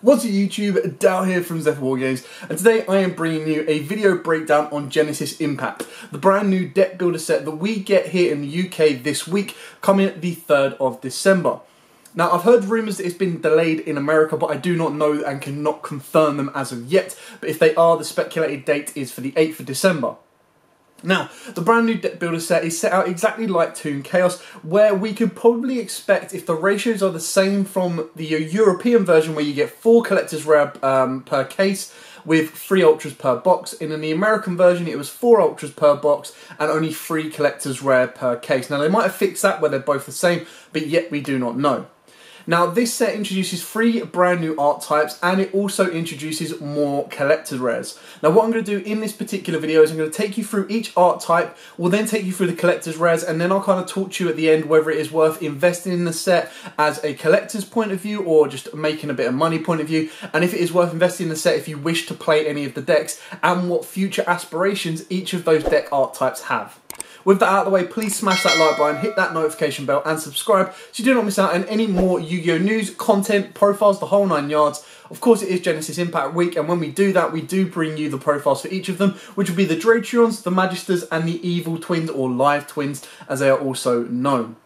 What's up YouTube, Dal here from Zephyr War Games, and today I am bringing you a video breakdown on Genesis Impact, the brand new deck builder set that we get here in the UK this week, coming the 3rd of December. Now, I've heard rumours that it's been delayed in America, but I do not know and cannot confirm them as of yet, but if they are, the speculated date is for the 8th of December. Now, the brand new deck builder set is set out exactly like Toon Chaos, where we could probably expect, if the ratios are the same from the European version, where you get 4 collector's rare per case, with 3 ultras per box, and in the American version it was 4 ultras per box and only 3 collector's rare per case. Now, they might have fixed that where they're both the same, but yet we do not know. Now, this set introduces 3 brand new art types, and it also introduces more collector rares. Now, what I'm going to do in this particular video is I'm going to take you through each art type, we'll then take you through the collector's rares, and then I'll kind of talk to you at the end whether it is worth investing in the set as a collector's point of view or just making a bit of money point of view, and if it is worth investing in the set if you wish to play any of the decks, and what future aspirations each of those deck art types have. With that out of the way, please smash that like button, hit that notification bell and subscribe so you do not miss out on any more Yu-Gi-Oh news, content, profiles, the whole 9 yards. Of course, it is Genesis Impact Week, and when we do that, we do bring you the profiles for each of them, which will be the Dreamtrips, the Magisters and the Evil Twins, or Live Twins as they are also known.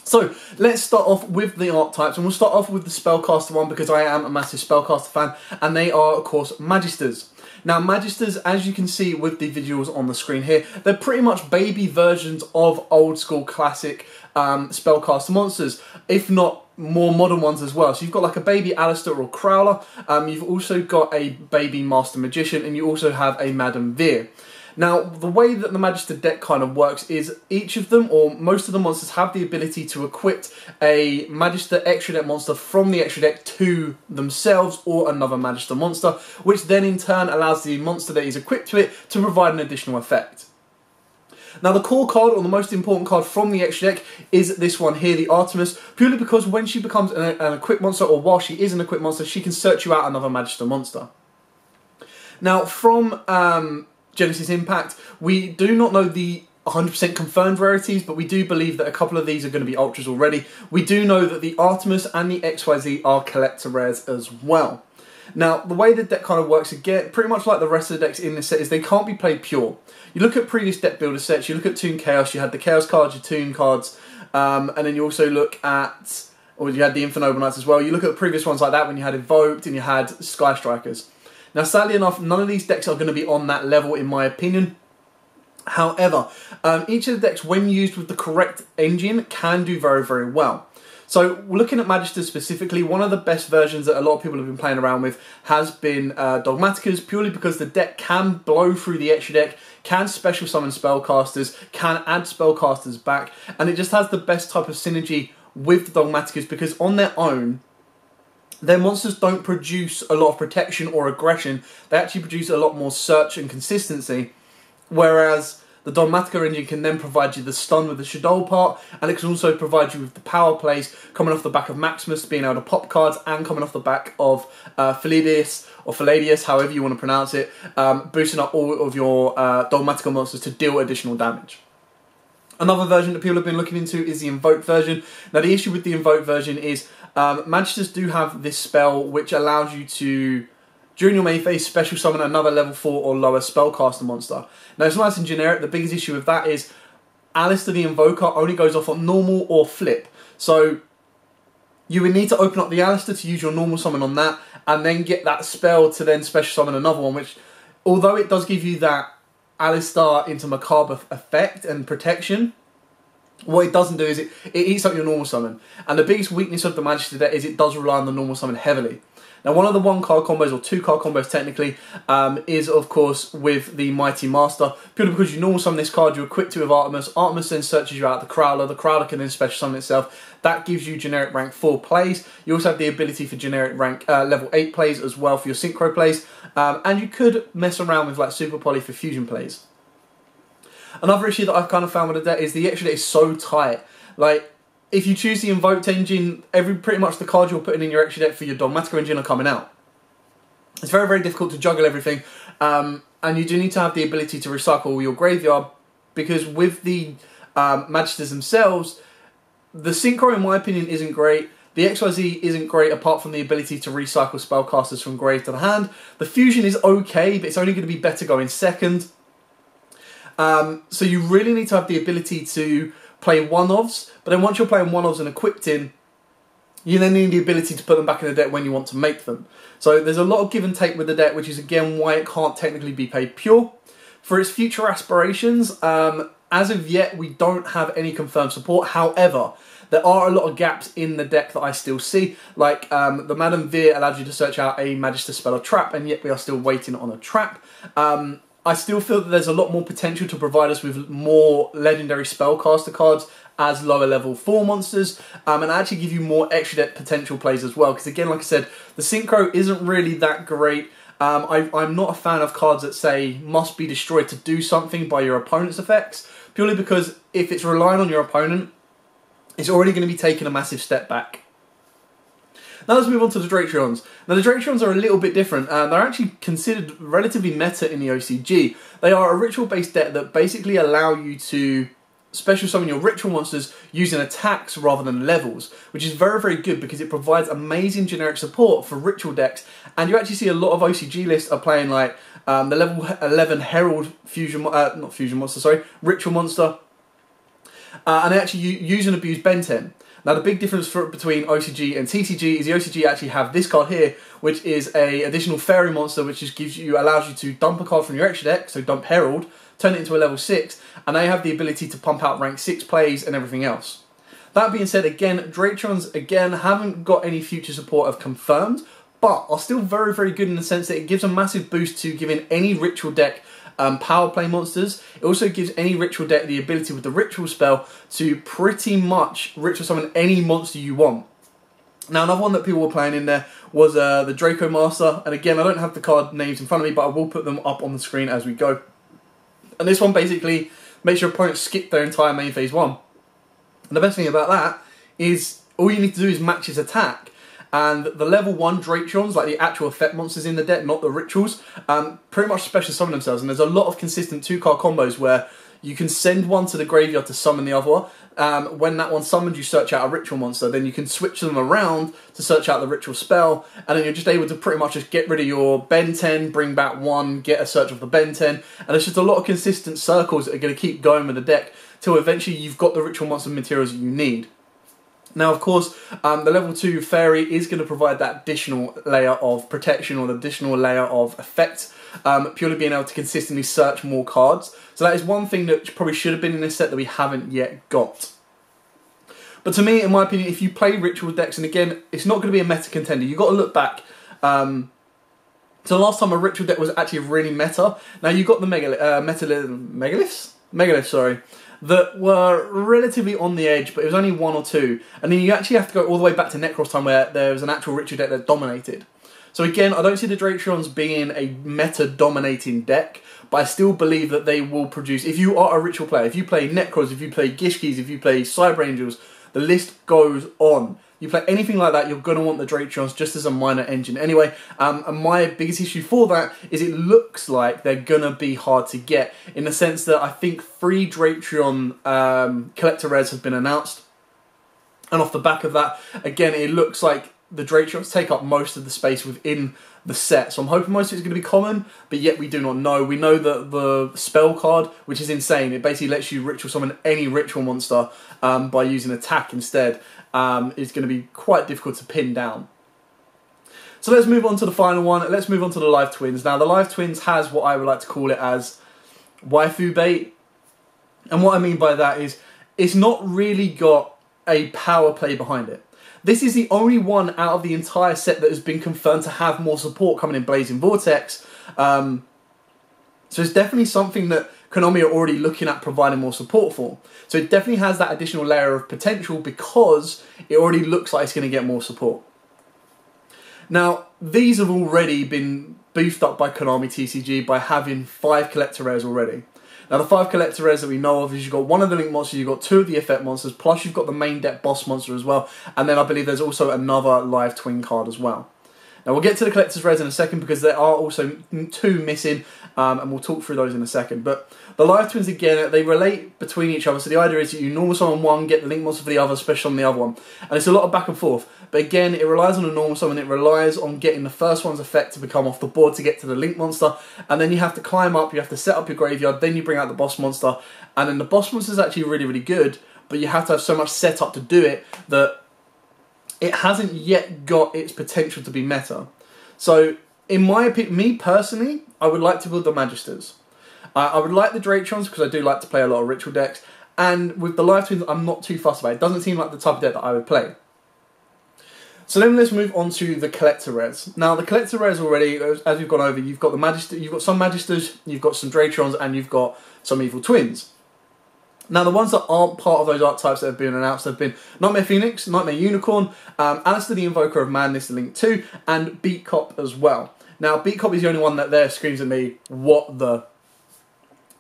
So, let's start off with the art types, and we'll start off with the Spellcaster one because I am a massive Spellcaster fan, and they are, of course, Magisters. Now, Magisters, as you can see with the visuals on the screen here, they're pretty much baby versions of old school classic Spellcaster monsters, if not more modern ones as well. So you've got like a baby Alistair or Crowler, you've also got a baby Master Magician, and you also have a Madame Veer. Now, the way that the Magister deck kind of works is each of them, or most of the monsters, have the ability to equip a Magister extra deck monster from the extra deck to themselves or another Magister monster, which then in turn allows the monster that is equipped to it to provide an additional effect. Now, the core card, or the most important card from the extra deck, is this one here, the Artemis, purely because when she becomes an equipped monster, or while she is an equipped monster, she can search you out another Magister monster. Now, from Genesis Impact, we do not know the 100% confirmed rarities, but we do believe that a couple of these are going to be ultras already. We do know that the Artemis and the XYZ are collector rares as well. Now, the way the deck kind of works, again, pretty much like the rest of the decks in this set, is they can't be played pure. You look at previous deck builder sets, you look at Toon Chaos, you had the Chaos cards, your Toon cards, and then you also look at, or you had the Infernoble Knights as well. You look at previous ones like that when you had Evoked and you had Sky Strikers. Now, sadly enough, none of these decks are going to be on that level, in my opinion. However, each of the decks, when used with the correct engine, can do very, very well. So, looking at Magister specifically, one of the best versions that a lot of people have been playing around with has been Dogmaticas, purely because the deck can blow through the extra deck, can special summon Spellcasters, can add Spellcasters back, and it just has the best type of synergy with the Dogmaticas, because on their own, their monsters don't produce a lot of protection or aggression. They actually produce a lot more search and consistency, whereas the Dogmatica engine can then provide you the stun with the Shadow part, and it can also provide you with the power plays coming off the back of Maximus, being able to pop cards, and coming off the back of Philidius, or Philadius, however you want to pronounce it, boosting up all of your Dogmatica monsters to deal additional damage. Another version that people have been looking into is the Invoked version. Now, the issue with the Invoked version is Magisters do have this spell which allows you to, during your main phase, special summon another level 4 or lower Spellcaster monster. Now, it's nice and generic. The biggest issue with that is Alistair the Invoker only goes off on normal or flip. So you would need to open up the Alistair to use your normal summon on that, and then get that spell to then special summon another one, which, although it does give you that Alistair into Macabre effect and protection, what it doesn't do is it eats up your normal summon. And the biggest weakness of the Magister deck is it does rely on the normal summon heavily. Now, one of the 1-card combos, or 2-card combos technically, is of course with the Mighty Master. Purely because you normal summon this card, you equip it with Artemis. Artemis then searches you out the Crowler. The Crowler can then special summon itself. That gives you generic rank 4 plays. You also have the ability for generic rank level 8 plays as well for your synchro plays. And you could mess around with like Super Poly for fusion plays. Another issue that I've kind of found with the deck is the extra deck is so tight. Like, if you choose the Invoked engine, pretty much the cards you're putting in your extra deck for your Dogmatica engine are coming out. It's very, very difficult to juggle everything, and you do need to have the ability to recycle your graveyard, because with the Magisters themselves, the synchro, in my opinion, isn't great. The XYZ isn't great apart from the ability to recycle spellcasters from grave to the hand. The fusion is okay, but it's only going to be better going second. So you really need to have the ability to play one-offs, but then once you're playing one-offs and equipped in, you then need the ability to put them back in the deck when you want to make them. So there's a lot of give and take with the deck, which is again why it can't technically be played pure. For its future aspirations, as of yet, we don't have any confirmed support. However, there are a lot of gaps in the deck that I still see. Like, the Madame Veer allowed you to search out a Magister spell or trap, and yet we are still waiting on a trap. I still feel that there's a lot more potential to provide us with more legendary Spellcaster cards as lower level 4 monsters, and actually give you more extra deck potential plays as well. Because again, like I said, the synchro isn't really that great. I'm not a fan of cards that say must be destroyed to do something by your opponent's effects, purely because if it's relying on your opponent, it's already going to be taking a massive step back. Now let's move on to the Dratrions. Now the Dratrions are a little bit different. They're actually considered relatively meta in the OCG. They are a ritual based deck that basically allow you to special summon your ritual monsters using attacks rather than levels, which is very, very good because it provides amazing generic support for ritual decks. And you actually see a lot of OCG lists are playing like the level 11 Herald fusion, not fusion monster, sorry, ritual monster, and they actually use and abuse Ben 10. Now the big difference between OCG and TCG is the OCG actually have this card here, which is a additional fairy monster, which just allows you to dump a card from your extra deck, so dump Herald, turn it into a level 6, and they have the ability to pump out rank 6 plays and everything else. That being said, again, Dratrions again haven't got any future support of confirmed, but are still very, very good in the sense that it gives a massive boost to giving any ritual deck power play monsters. It also gives any ritual deck the ability with the ritual spell to pretty much ritual summon any monster you want. Now another one that people were playing in there was the Draco Master, and again I don't have the card names in front of me, but I will put them up on the screen as we go. And this one basically makes your opponent skip their entire main phase 1. And the best thing about that is all you need to do is match his attack. And the level 1 Dratrions, like the actual effect monsters in the deck, not the rituals, pretty much special summon themselves. And there's a lot of consistent 2-card combos where you can send one to the graveyard to summon the other. When that one summons, you search out a ritual monster. Then you can switch them around to search out the ritual spell. And then you're just able to pretty much just get rid of your Ben 10, bring back 1, get a search of the Ben 10. And it's just a lot of consistent circles that are going to keep going with the deck till eventually you've got the ritual monster materials that you need. Now, of course, the level 2 Fairy is going to provide that additional layer of protection or the additional layer of effect, purely being able to consistently search more cards. So that is one thing that probably should have been in this set that we haven't yet got. But to me, in my opinion, if you play ritual decks, and again, it's not going to be a meta contender, you've got to look back. So the last time a ritual deck was actually really meta, now you got the Megaliths, sorry, that were relatively on the edge, but it was only 1 or 2. And then you actually have to go all the way back to Necros time where there was an actual ritual deck that dominated. So again, I don't see the Dratrions being a meta-dominating deck, but I still believe that they will produce, if you are a ritual player, if you play Necros, if you play Gishkis, if you play Cyber Angels, the list goes on. You play anything like that, you're going to want the Dratrions just as a minor engine. Anyway, and my biggest issue for that is it looks like they're going to be hard to get, in the sense that I think 3 Dratrion collector rares have been announced. And off the back of that, again, it looks like the Dratrions take up most of the space within the set. So I'm hoping most of it's going to be common, but yet we do not know. We know that the spell card, which is insane, it basically lets you ritual summon any ritual monster by using attack instead, is going to be quite difficult to pin down. So let's move on to the final one. Let's move on to the Live Twins. Now the Live Twins has what I would like to call it as waifu bait. And what I mean by that is it's not really got a power play behind it. This is the only one out of the entire set that has been confirmed to have more support coming in Blazing Vortex. So it's definitely something that Konami are already looking at providing more support for. So it definitely has that additional layer of potential because it already looks like it's going to get more support. Now, these have already been beefed up by Konami TCG by having 5 collector rares already. Now the 5 collector rares that we know of is you've got 1 of the link monsters, you've got 2 of the effect monsters, plus you've got the main deck boss monster as well, and then I believe there's also another live twin card as well. Now we'll get to the collector's rares in a second because there are also 2 missing, and we'll talk through those in a second. But the live twins, again, they relate between each other. So the idea is that you normal summon one, get the link monster for the other, special on the other one. And it's a lot of back and forth. But again, it relies on a normal summon, it relies on getting the first one's effect to become off the board to get to the link monster. And then you have to climb up, you have to set up your graveyard, then you bring out the boss monster. And then the boss monster is actually really, really good, but you have to have so much setup to do it that it hasn't yet got its potential to be meta. So, in my opinion, me personally, I would like to build the Magisters. I would like the Dratrons because I do like to play a lot of ritual decks. And with the Live Twins, I'm not too fussed about it. It doesn't seem like the type of deck that I would play. So then let's move on to the collector rares. Now the collector rares already, as we've gone over, you've got the Magister, you've got some Magisters, you've got some Dratrons, and you've got some Evil Twins. Now the ones that aren't part of those archetypes that have been announced have been Nightmare Phoenix, Nightmare Unicorn, Alistair the Invoker of Madness, the Link 2, and Beat Cop as well. Now Beat Cop is the only one that there screams at me, what the...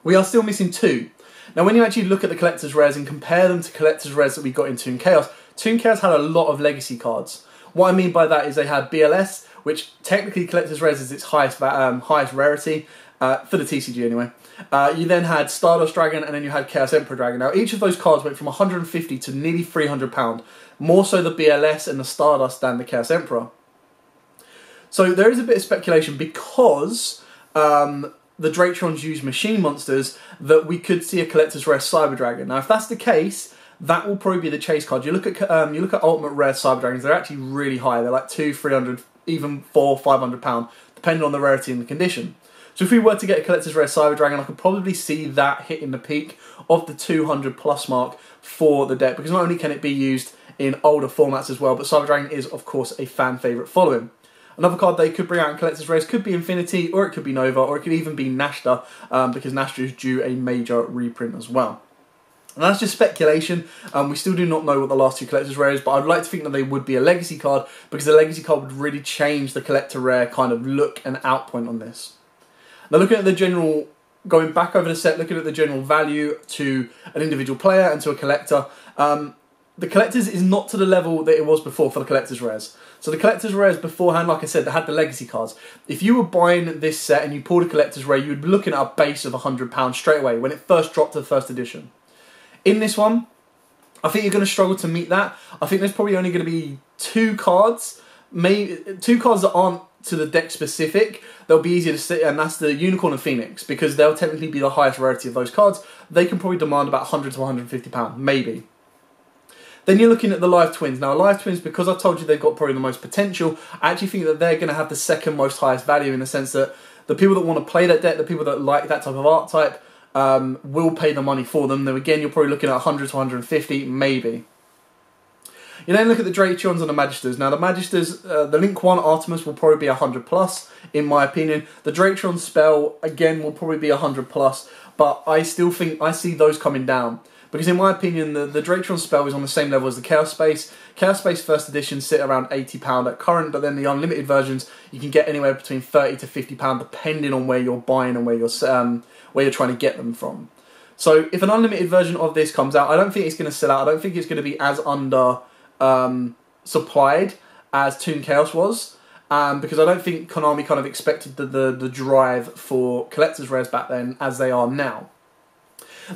We are still missing 2. Now when you actually look at the collector's rares and compare them to collector's rares that we got in Toon Chaos, Toon Chaos had a lot of legacy cards. What I mean by that is they had BLS, which technically collector's rares is its highest rarity, for the TCG anyway. You then had Stardust Dragon, and then you had Chaos Emperor Dragon. Now each of those cards went from 150 to nearly £300, more so the BLS and the Stardust than the Chaos Emperor. So there is a bit of speculation because the Dratrons use machine monsters that we could see a collector's rare Cyber Dragon. Now if that's the case, that will probably be the chase card. You look at Ultimate Rare Cyber Dragons, they're actually really high. They're like 200, 300, even £400, £500, depending on the rarity and the condition. So if we were to get a collector's rare Cyber Dragon, I could probably see that hitting the peak of the 200 plus mark for the deck, because not only can it be used in older formats as well, but Cyber Dragon is of course a fan favourite following. Another card they could bring out in collector's rares could be Infinity, or it could be Nova, or it could even be Nashta, because Nashta is due a major reprint as well. And that's just speculation. We still do not know what the last 2 collector's rares is, but I'd like to think that they would be a legacy card, because the legacy card would really change the collector rare kind of look and out point on this. Now looking at the general, going back over the set, looking at the general value to an individual player and to a collector, the collectors is not to the level that it was before for the collector's rares. So the collector's rares beforehand, like I said, they had the legacy cards. If you were buying this set and you pulled a collector's rare, you would be looking at a base of £100 straight away when it first dropped to the first edition. In this one, I think you're going to struggle to meet that. I think there's probably only going to be 2 cards, maybe 2 cards that aren't to the deck specific. They'll be easier to see, and that's the Unicorn and Phoenix, because they'll technically be the highest rarity of those cards. They can probably demand about £100 to £150, maybe. Then you're looking at the Live Twins. Now, Live Twins, because I've told you they've got probably the most potential, I actually think that they're going to have the second most highest value, in the sense that the people that want to play that deck, the people that like that type of archetype, will pay the money for them. Then again, you're probably looking at 100 to 150, maybe. You then look at the Dratrons and the Magisters. Now the Magisters, the Link 1 Artemis will probably be 100 plus, in my opinion. The Dratron Spell, again, will probably be 100 plus, but I still think I see those coming down. Because in my opinion, the Dratron Spell is on the same level as the Chaos Space. Chaos Space First Edition sit around £80 at current, but then the unlimited versions, you can get anywhere between £30 to £50, depending on where you're buying and where you're trying to get them from. So if an unlimited version of this comes out, I don't think it's going to sell out. I don't think it's going to be as under supplied as Toon Chaos was, because I don't think Konami kind of expected the drive for collector's rares back then as they are now.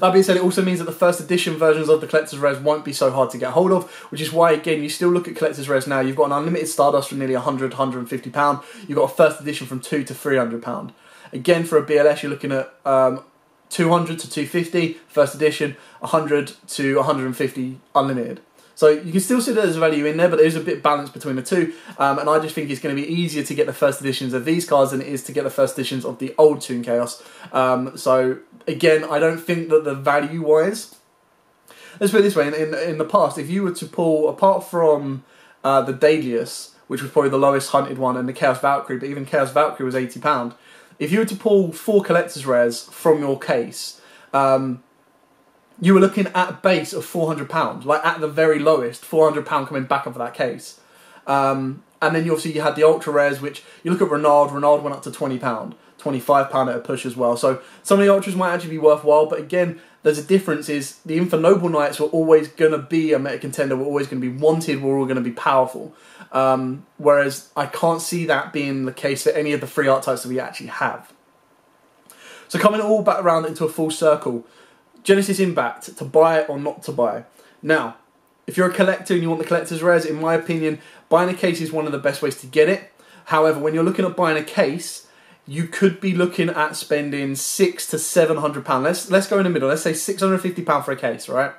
That being said, it also means that the first edition versions of the collector's rares won't be so hard to get hold of, which is why, again, you still look at collector's rares now. You've got an unlimited Stardust for nearly £100, £150. You've got a first edition from £200 to £300. Again, for a BLS, you're looking at 200 to 250 first edition, 100 to 150 unlimited. So you can still see that there's value in there, but there's a bit balance between the two. And I just think it's going to be easier to get the first editions of these cards than it is to get the first editions of the old Toon Chaos. So again, I don't think that the value-wise... Let's put it this way, in the past, if you were to pull, apart from the Daedalus, which was probably the lowest hunted one, and the Chaos Valkyrie, but even Chaos Valkyrie was £80, if you were to pull 4 collector's rares from your case... you were looking at a base of £400, like at the very lowest, £400 coming back off of that case. And then you had the ultra rares, which you look at Renard went up to £20, £25 at a push as well. So some of the ultras might actually be worthwhile, but again, there's a difference. Is the Infernoble Knights were always going to be a meta contender, were always going to be wanted, were all going to be powerful. Whereas I can't see that being the case for any of the free archetypes that we actually have. So coming all back around into a full circle, Genesis Impact, to buy or not to buy. Now, if you're a collector and you want the collector's rares, in my opinion, buying a case is one of the best ways to get it. However, when you're looking at buying a case, you could be looking at spending £600 to £700. Let's go in the middle. Let's say £650 for a case, right?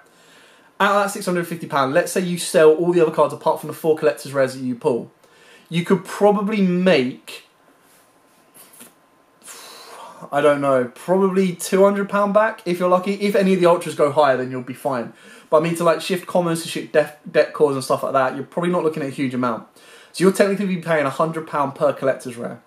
Out of that £650, let's say you sell all the other cards apart from the 4 collector's rares that you pull. You could probably make, I don't know, probably £200 back if you're lucky. If any of the ultras go higher, then you'll be fine. But I mean, to like shift commons, to shift deck cores and stuff like that, you're probably not looking at a huge amount. So you'll technically be paying £100 per collector's rare.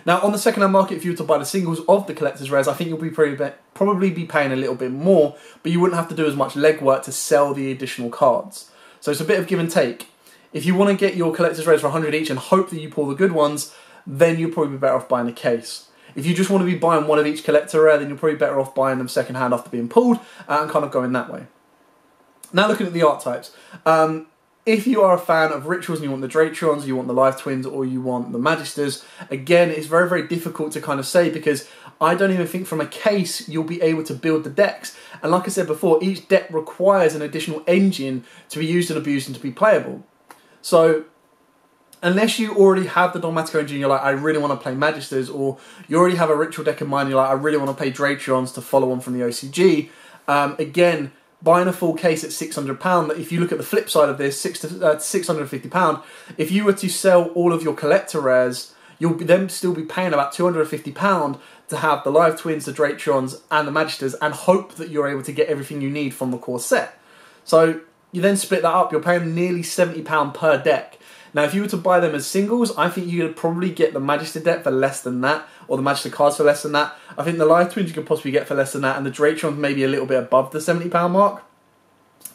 Now, on the second-hand market, if you were to buy the singles of the collector's rares, I think you'll be probably be paying a little bit more, but you wouldn't have to do as much legwork to sell the additional cards. So it's a bit of give and take. If you want to get your collector's rares for 100 each and hope that you pull the good ones, then you'll probably be better off buying a case. If you just want to be buying one of each collector rare, then you're probably better off buying them second-hand after being pulled and kind of going that way. Now looking at the archetypes. If you are a fan of rituals and you want the Dratrons, you want the Live Twins, or you want the Magisters, again, it's very, very difficult to kind of say because I don't even think from a case you'll be able to build the decks. And like I said before, each deck requires an additional engine to be used and abused and to be playable. So unless you already have the Dogmatic engine, you're like, I really want to play Magisters, or you already have a ritual deck in mind, you're like, I really want to play Dratrons to follow on from the OCG, again, buying a full case at £600, if you look at the flip side of this, £650, if you were to sell all of your collector rares, you'll then still be paying about £250 to have the Live Twins, the Dratrons, and the Magisters, and hope that you're able to get everything you need from the core set. So you then split that up, you're paying nearly £70 per deck. Now, if you were to buy them as singles, I think you could probably get the Magister deck for less than that, or the Magister cards for less than that. I think the Live Twins you could possibly get for less than that, and the Dratrons maybe a little bit above the £70 mark.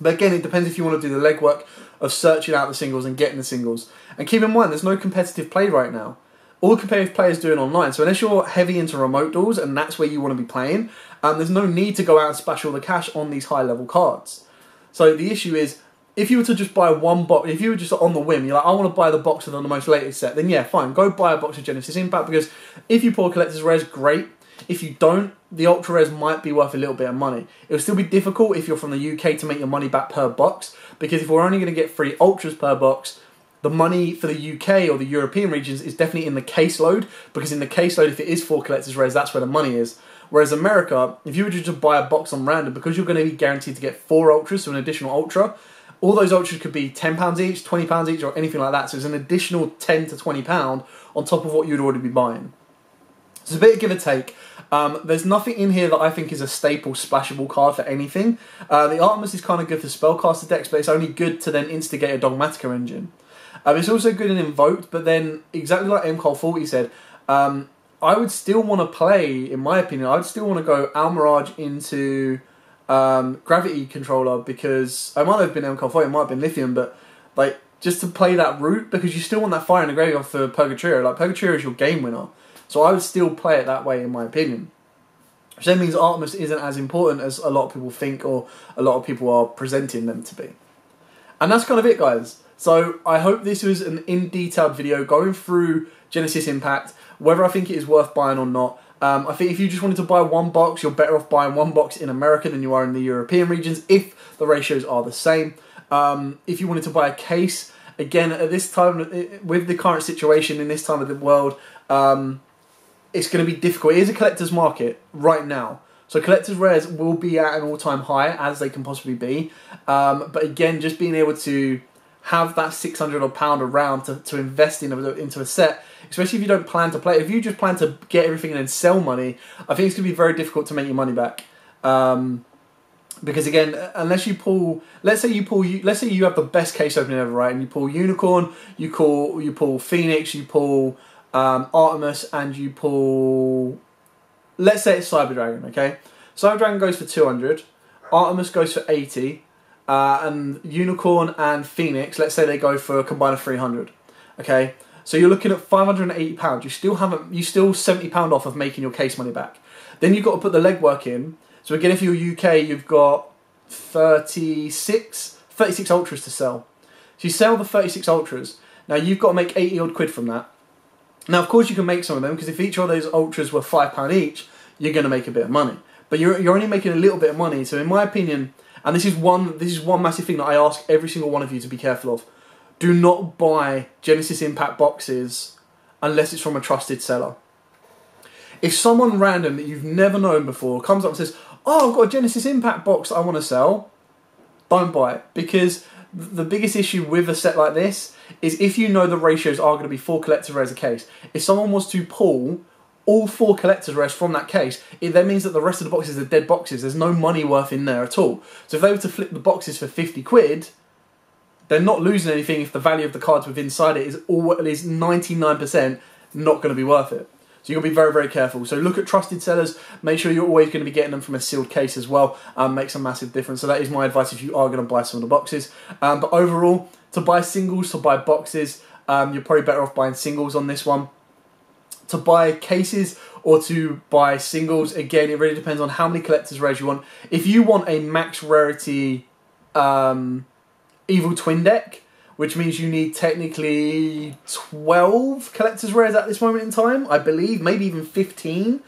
But again, it depends if you want to do the legwork of searching out the singles and getting the singles. And keep in mind, there's no competitive play right now. All competitive play is doing online, so unless you're heavy into remote duels, and that's where you want to be playing, there's no need to go out and splash all the cash on these high-level cards. So the issue is, if you were to just buy one box, if you were just on the whim, you're like, I want to buy the box of the most latest set, then yeah, fine, go buy a box of Genesis Impact, because if you pull collector's rares, great. If you don't, the ultra rares might be worth a little bit of money. It'll still be difficult if you're from the UK to make your money back per box, because if we're only going to get 3 ultras per box, the money for the UK or the European regions is definitely in the caseload, because in the caseload, if it is 4 collector's rares, that's where the money is. Whereas America, if you were just to buy a box on random, because you're going to be guaranteed to get 4 ultras, so an additional ultra, all those ultras could be £10 each, £20 each, or anything like that. So it's an additional £10 to £20 on top of what you'd already be buying. It's a bit of give and take. There's nothing in here that I think is a staple splashable card for anything. The Artemis is kind of good for Spellcaster decks, but it's only good to then instigate a Dogmatica engine. It's also good in Invoked, but then, exactly like MCOL40 said, I would still want to play, in my opinion, I would still want to go Almirage into Gravity Controller, because it might have been MCOL40, it might have been Lithium, but like just to play that route, because you still want that fire in the graveyard for Purgatrio. Like, Purgatrio is your game winner. So I would still play it that way, in my opinion. Which then means Artemis isn't as important as a lot of people think, or a lot of people are presenting them to be. And that's kind of it, guys. So I hope this was an in-detailed video going through Genesis Impact, whether I think it is worth buying or not. I think if you just wanted to buy one box, you're better off buying one box in America than you are in the European regions, if the ratios are the same. If you wanted to buy a case, again, at this time, with the current situation in this time of the world, it's going to be difficult. It is a collector's market right now. So collector's rares will be at an all-time high, as they can possibly be. But again, just being able to have that £600 odd pound around to invest into a set, especially if you don't plan to play. If you just plan to get everything and then sell money, I think it's going to be very difficult to make your money back. Because again, unless you pull, let's say you have the best case opening ever, right? And you pull Unicorn, you pull Phoenix, you pull Artemis, and you pull, let's say it's Cyber Dragon, okay? Cyber Dragon goes for 200, Artemis goes for 80, and Unicorn and Phoenix, let's say they go for a combined of 300, okay? So you're looking at £580. You still £70 off of making your case money back. Then you've got to put the legwork in. So again, if you're UK, you've got 36 Ultras to sell. So you sell the 36 Ultras. Now you've got to make 80 odd quid from that. Now of course you can make some of them, because if each of those Ultras were £5 each, you're going to make a bit of money. But you're only making a little bit of money. So in my opinion, and this is one massive thing that I ask every single one of you to be careful of: do not buy Genesis Impact boxes unless it's from a trusted seller. If someone random that you've never known before comes up and says, "Oh, I've got a Genesis Impact box that I want to sell," don't buy it, because the biggest issue with a set like this is if you know the ratios are going to be 4 collector's rares a case. If someone was to pull all 4 collector's rares from that case, it then means that the rest of the boxes are dead boxes. There's no money worth in there at all. So if they were to flip the boxes for 50 quid, they're not losing anything if the value of the cards within inside it is 99% not going to be worth it. So you've got to be very, very careful. So look at trusted sellers. Make sure you're always going to be getting them from a sealed case as well. Makes a massive difference. So that is my advice if you are going to buy some of the boxes. But overall, to buy singles, to buy boxes, you're probably better off buying singles on this one. To buy cases or to buy singles, again, it really depends on how many collector's rares you want. If you want a max rarity Evil Twin deck, which means you need technically 12 collector's rares at this moment in time, I believe, maybe even 15.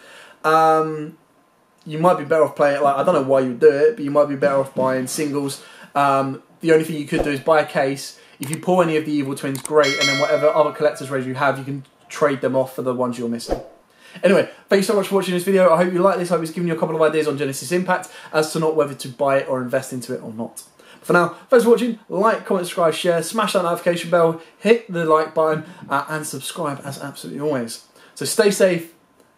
You might be better off playing it like, I don't know why you would do it, but you might be better off buying singles. The only thing you could do is buy a case. If you pull any of the Evil Twins, great, and then whatever other collector's rares you have, you can trade them off for the ones you're missing. Anyway, thank you so much for watching this video. I hope you like this. I hope it's given you a couple of ideas on Genesis Impact as to not whether to buy it or invest into it or not. For now, thanks for watching. Like, comment, subscribe, share, smash that notification bell, hit the like button, and subscribe as absolutely always. So stay safe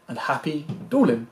and happy dueling.